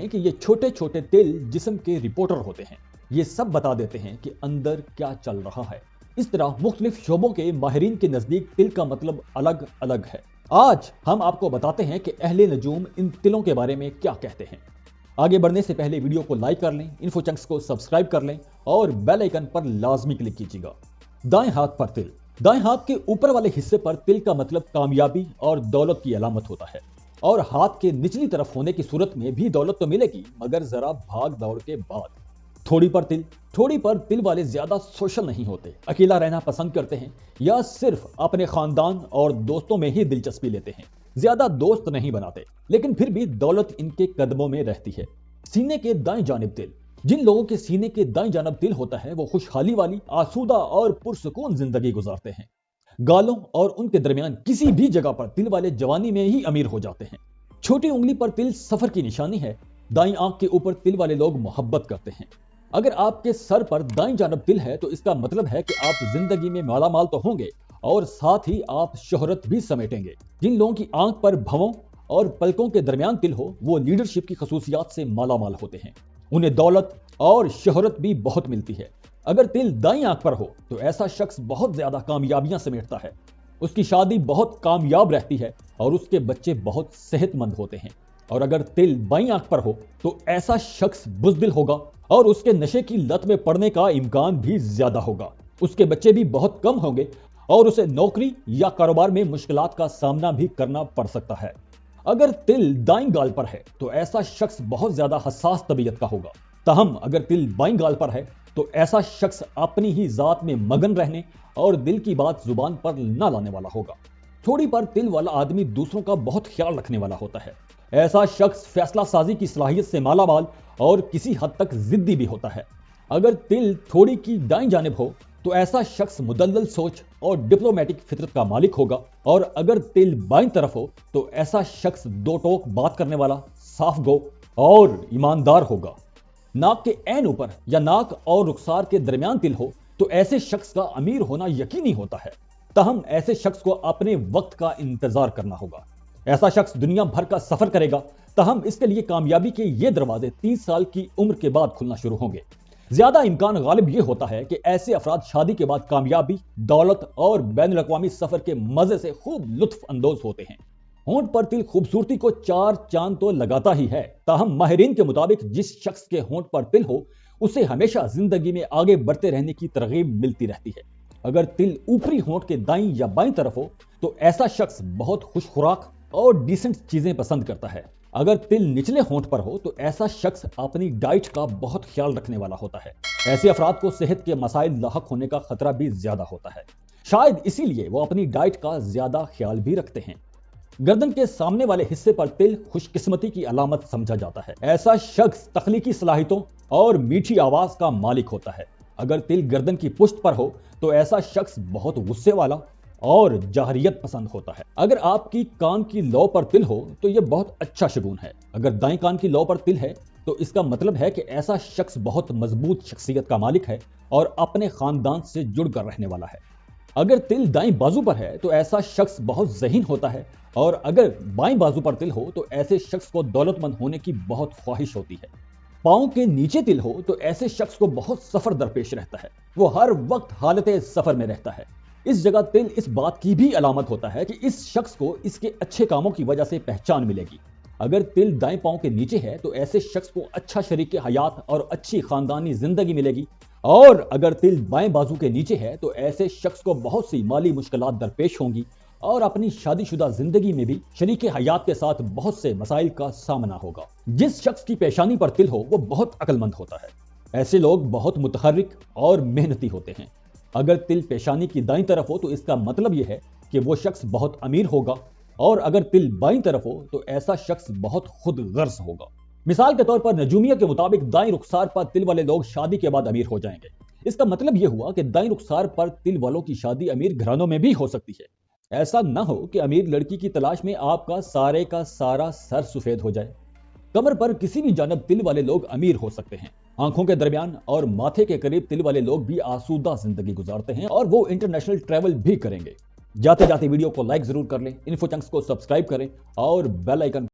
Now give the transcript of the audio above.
हैं कि ये छोटे छोटे तिल जिस्म के रिपोर्टर होते हैं। ये सब बता देते हैं कि अंदर क्या चल रहा है। इस तरह मुख्तलिफ शोबों के माहिरीन के नजदीक तिल का मतलब अलग अलग है। आज हम आपको बताते हैं कि अहले नजूम इन तिलों के बारे में क्या कहते हैं। आगे बढ़ने से पहले वीडियो को लाइक कर लें, इन्फोचंक्स को सब्सक्राइब कर लें और बेल आइकन पर लाजमी क्लिक कीजिएगा। दाएं हाथ पर तिल। दाएं हाथ के ऊपर वाले हिस्से पर तिल का मतलब कामयाबी और दौलत की अलामत होता है, और हाथ के निचली तरफ होने की सूरत में भी दौलत तो मिलेगी, मगर जरा भाग दौड़ के बाद। थोड़ी पर तिल। थोड़ी पर तिल वाले ज्यादा सोशल नहीं होते, अकेला रहना पसंद करते हैं या सिर्फ अपने खानदान और दोस्तों में ही दिलचस्पी लेते हैं। ज्यादा दोस्त नहीं बनाते, लेकिन फिर भी दौलत इनके कदमों में रहती है। सीने के दाएं जानिब तिल। जिन लोगों के सीने के दाएं जानिब तिल होता है वो खुशहाली वाली, आसूदा और पुरसुकून जिंदगी गुजारते हैं। गालों और उनके दरमियान किसी भी जगह पर तिल वाले जवानी में ही अमीर हो जाते हैं। छोटी उंगली पर तिल सफर की निशानी है। दाईं आंख के ऊपर तिल वाले लोग मोहब्बत करते हैं। अगर आपके सर पर दाईं जानिब तिल है तो इसका मतलब है कि आप जिंदगी में मालामाल तो होंगे और साथ ही आप शोहरत भी समेटेंगे। जिन लोगों की आंख पर भंवों और पलकों के दरमियान तिल हो वो लीडरशिप की खसूसियात से मालामाल होते हैं। उन्हें दौलत और शोहरत भी बहुत मिलती है। अगर तिल दाईं आंख पर हो तो ऐसा शख्स बहुत ज्यादा कामयाबियां समेटता है। उसकी शादी बहुत कामयाब रहती है और उसके बच्चे बहुत सेहतमंद होते हैं। और अगर तिल बाईं आंख पर हो तो ऐसा शख्स बुज़दिल होगा और उसके नशे की लत में पड़ने का इम्कान भी ज्यादा होगा। उसके बच्चे भी बहुत कम होंगे और उसे नौकरी या कारोबार में मुश्किलात का सामना भी करना पड़ सकता है। अगर तिल दाईं गाल पर है तो ऐसा शख्स बहुत ज्यादा हसास तबीयत का होगा। तहम अगर तिल बाईं गाल पर है तो ऐसा शख्स अपनी ही जात में मगन रहने और दिल की बात जुबान पर न लाने वाला होगा। थोड़ी पर तिल वाला आदमी दूसरों का बहुत ख्याल रखने वाला होता है। ऐसा शख्स फैसला साजी की सलाहियत से मालामाल और किसी हद तक जिद्दी भी होता है। अगर तिल थोड़ी की दाईं जानिब हो तो ऐसा शख्स मुदल्लल सोच और डिप्लोमेटिक फितरत का मालिक होगा, और अगर तिल बाईं तरफ हो तो ऐसा शख्स दो टोक बात करने वाला, साफ गो और ईमानदार होगा। नाक के ऐन ऊपर या नाक और रुखसार के दरमियान तिल हो तो ऐसे शख्स का अमीर होना यकीनी होता है। तहम ऐसे शख्स को अपने वक्त का इंतजार करना होगा। ऐसा शख्स दुनिया भर का सफर करेगा, तहम इसके लिए कामयाबी के ये दरवाजे 30 साल की उम्र के बाद खुलना शुरू होंगे। ज्यादा इम्कान गालिब ये होता है कि ऐसे अफराद शादी के बाद कामयाबी, दौलत और बैनुल अक़वामी सफर के मजे से खूब लुत्फ अंदोज होते हैं। होंठ पर तिल खूबसूरती को 4 चांद तो लगाता ही है, ताहम माहिरीन के मुताबिक जिस शख्स के होंठ पर तिल हो उसे हमेशा जिंदगी में आगे बढ़ते रहने की तरगीब मिलती रहती है। अगर तिल ऊपरी होंठ के दाईं या बाईं तरफ हो तो ऐसा शख्स बहुत खुश खुराक और डिसेंट चीजें पसंद करता है। अगर तिल निचले होंठ पर हो तो ऐसा शख्स अपनी डाइट का बहुत ख्याल रखने वाला होता है। ऐसे अफराद को सेहत के मसाइल लाहक होने का खतरा भी ज्यादा होता है, शायद इसीलिए वो अपनी डाइट का ज्यादा ख्याल भी रखते हैं। गर्दन के सामने वाले हिस्से पर तिल खुशकिस्मती की अलामत समझा जाता है। ऐसा शख्स तख्लीकी सलाहियतों और मीठी आवाज का मालिक होता है। अगर तिल गर्दन की पुश्त पर हो तो ऐसा शख्स बहुत गुस्से वाला और जाहरियत पसंद होता है। अगर आपकी कान की लौ पर तिल हो तो यह बहुत अच्छा शगुन है। अगर दाएं कान की लौ पर तिल है तो इसका मतलब है कि ऐसा शख्स बहुत मजबूत शख्सियत का मालिक है और अपने खानदान से जुड़कर रहने वाला है। अगर तिल दाएं बाजू पर है तो ऐसा शख्स बहुत ज़हीन होता है, और अगर बाएं बाजू पर तिल हो तो ऐसे शख्स को दौलतमंद होने की बहुत ख्वाहिश होती है। पाँव के नीचे तिल हो तो ऐसे शख्स को बहुत सफर दरपेश रहता है। वो हर वक्त हालत सफर में रहता है। इस जगह तिल इस बात की भी अलामत होता है कि इस शख्स को इसके अच्छे कामों की वजह से पहचान मिलेगी। अगर तिल दाएं पांव के नीचे है तो ऐसे शख्स को अच्छा शरीक हयात और अच्छी खानदानी जिंदगी मिलेगी, और अगर तिल बाएं बाजू के नीचे है तो ऐसे शख्स को बहुत सी माली मुश्किलात दरपेश होंगी और अपनी शादीशुदा जिंदगी में भी शरीक हयात के साथ बहुत से मसाइल का सामना होगा। जिस शख्स की पेशानी पर तिल हो वो बहुत अक्लमंद होता है। ऐसे लोग बहुत मुतहर्रिक और मेहनती होते हैं। अगर तिल पेशानी की दाईं तरफ हो तो इसका मतलब यह है कि वो शख्स बहुत अमीर होगा, और अगर तिल बाईं तरफ हो तो ऐसा शख्स बहुत खुद गर्ज होगा। मिसाल के तौर पर नजूमिया के मुताबिक दाईं रुखसार पर तिल वाले लोग शादी के बाद अमीर हो जाएंगे। इसका मतलब यह हुआ कि दाईं रुखसार पर तिल वालों की शादी अमीर घरानों में भी हो सकती है। ऐसा न हो कि अमीर लड़की की तलाश में आपका सारे का सारा सर सफेद हो जाए। कमर पर किसी भी जानब तिल वाले लोग अमीर हो सकते हैं। आंखों के दरमियान और माथे के करीब तिल वाले लोग भी आसूदा जिंदगी गुजारते हैं और वो इंटरनेशनल ट्रैवल भी करेंगे। जाते जाते वीडियो को लाइक जरूर कर लें, इन्फोचंक्स को सब्सक्राइब करें और बेल आइकन